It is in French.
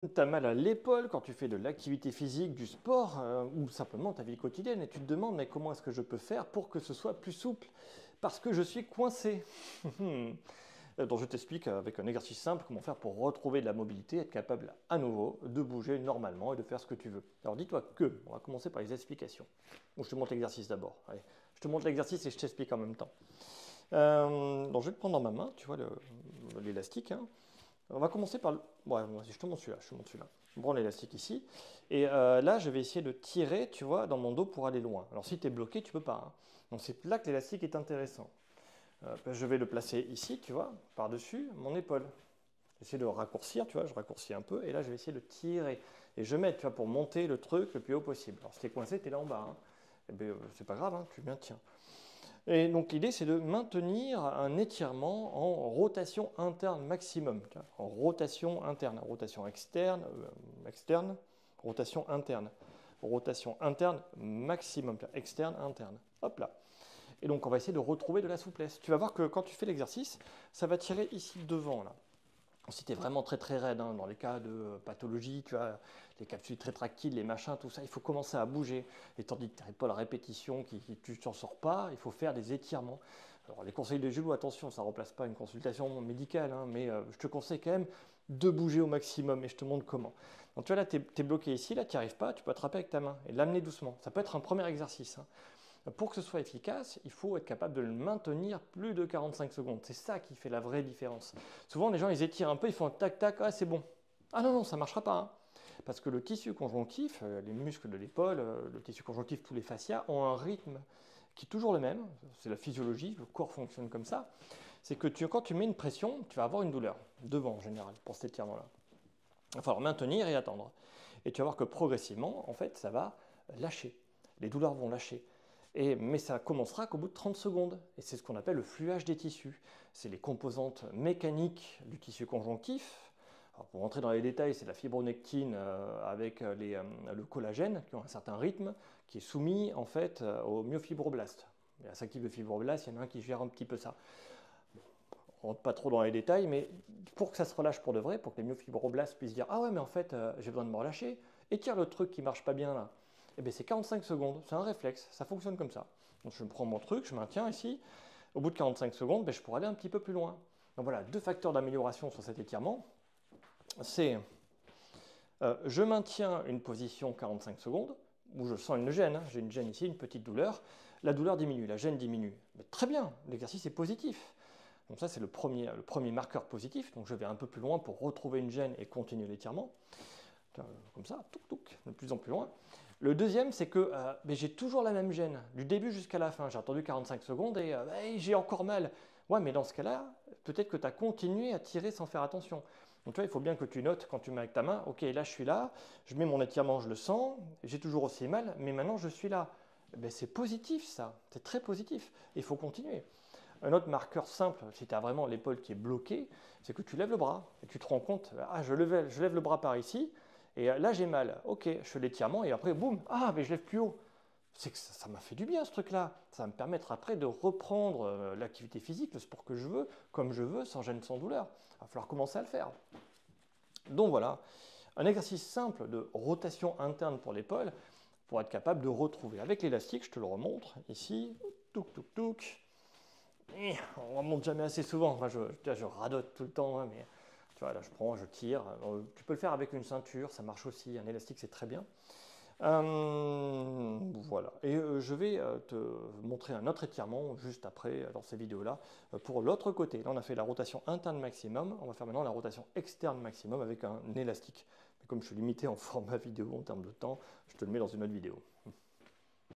Tu as mal à l'épaule quand tu fais de l'activité physique, du sport ou simplement ta vie quotidienne et tu te demandes mais comment est-ce que je peux faire pour que ce soit plus souple parce que je suis coincé. Donc je t'explique avec un exercice simple comment faire pour retrouver de la mobilité, être capable à nouveau de bouger normalement et de faire ce que tu veux. Alors dis-toi que, on va commencer par les explications. Bon, je te montre l'exercice d'abord. Allez, je te montre l'exercice et je t'explique en même temps. Donc je vais te prendre dans ma main, tu vois l'élastique, hein. On va commencer par le... Ouais, je te montre celui-là, je te montre celui-là. Je prends l'élastique ici. Et là, je vais essayer de tirer, tu vois, dans mon dos pour aller loin. Alors si tu es bloqué, tu peux pas, hein. Donc c'est là que l'élastique est intéressant. Je vais le placer ici, tu vois, par-dessus mon épaule. J'essaie de raccourcir, tu vois, je raccourcis un peu. Et là, je vais essayer de tirer. Et je mets, tu vois, pour monter le truc le plus haut possible. Alors si tu es coincé, tu es là en bas, hein. Eh bien, c'est pas grave, hein, tu maintiens. Et donc l'idée, c'est de maintenir un étirement en rotation interne maximum. En rotation interne, rotation externe, externe, rotation interne. Rotation interne maximum, externe, interne. Hop là. Et donc on va essayer de retrouver de la souplesse. Tu vas voir que quand tu fais l'exercice, ça va tirer ici devant là. Si tu es vraiment très très raide, hein, dans les cas de pathologie, tu as les capsules très tractiles, les machins, tout ça, il faut commencer à bouger. Et tandis que tu n'arrives pas à la répétition, tu t'en sors pas, il faut faire des étirements. Alors les conseils de Jules, attention, ça ne remplace pas une consultation médicale, hein, mais je te conseille quand même de bouger au maximum et je te montre comment. Donc tu vois là, tu es bloqué ici, là tu n'y arrives pas, tu peux attraper avec ta main et l'amener doucement. Ça peut être un premier exercice, hein. Pour que ce soit efficace, il faut être capable de le maintenir plus de 45 secondes. C'est ça qui fait la vraie différence. Souvent, les gens, ils étirent un peu, ils font tac tac, ah c'est bon. Ah non, non, ça ne marchera pas, hein. Parce que le tissu conjonctif, les muscles de l'épaule, le tissu conjonctif, tous les fascias ont un rythme qui est toujours le même. C'est la physiologie, le corps fonctionne comme ça. C'est que quand tu mets une pression, tu vas avoir une douleur, devant en général, pour cet étirement-là. Il va falloir maintenir et attendre. Et tu vas voir que progressivement, en fait, ça va lâcher. Les douleurs vont lâcher. Mais ça commencera qu'au bout de 30 secondes. Et c'est ce qu'on appelle le fluage des tissus. C'est les composantes mécaniques du tissu conjonctif. Alors pour rentrer dans les détails, c'est la fibronectine avec le collagène qui ont un certain rythme, qui est soumis en fait aux myofibroblastes. Il y a 5 types de fibroblastes, il y en a un qui gère un petit peu ça. On rentre pas trop dans les détails, mais pour que ça se relâche pour de vrai, pour que les myofibroblastes puissent dire ah ouais mais en fait j'ai besoin de me relâcher, étire le truc qui marche pas bien là. Et bien c'est 45 secondes, c'est un réflexe, ça fonctionne comme ça. Donc je prends mon truc, je maintiens ici, au bout de 45 secondes, ben, je pourrais aller un petit peu plus loin. Donc voilà, deux facteurs d'amélioration sur cet étirement. C'est je maintiens une position 45 secondes, où je sens une gêne, hein. J'ai une gêne ici, une petite douleur, la douleur diminue, la gêne diminue. Mais très bien, l'exercice est positif. Donc ça, c'est le premier marqueur positif. Donc je vais un peu plus loin pour retrouver une gêne et continuer l'étirement. Comme ça, touc, touc, de plus en plus loin. Le deuxième, c'est que j'ai toujours la même gêne, du début jusqu'à la fin. J'ai attendu 45 secondes et j'ai encore mal. Ouais, mais dans ce cas-là, peut-être que tu as continué à tirer sans faire attention. Donc tu vois, il faut bien que tu notes quand tu mets avec ta main, ok, là je suis là, je mets mon étirement, je le sens, j'ai toujours aussi mal, mais maintenant je suis là. C'est positif ça, c'est très positif. Il faut continuer. Un autre marqueur simple, si tu as vraiment l'épaule qui est bloquée, c'est que tu lèves le bras et tu te rends compte, ah je lève le bras par ici, et là j'ai mal. Ok, je fais l'étirement et après boum, ah mais je lève plus haut. C'est que ça m'a fait du bien ce truc-là. Ça va me permettre après de reprendre l'activité physique, le sport que je veux, comme je veux, sans gêne, sans douleur. Il va falloir commencer à le faire. Donc voilà, un exercice simple de rotation interne pour l'épaule pour être capable de retrouver. Avec l'élastique, je te le remontre ici, touc touc touc. On remonte jamais assez souvent. Enfin, je radote tout le temps, hein, mais tu vois, là, je prends, je tire. Tu peux le faire avec une ceinture, ça marche aussi. Un élastique, c'est très bien. Voilà. Et je vais te montrer un autre étirement juste après dans ces vidéos-là pour l'autre côté. Là, on a fait la rotation interne maximum. On va faire maintenant la rotation externe maximum avec un élastique. Mais comme je suis limité en format vidéo en termes de temps, je te le mets dans une autre vidéo.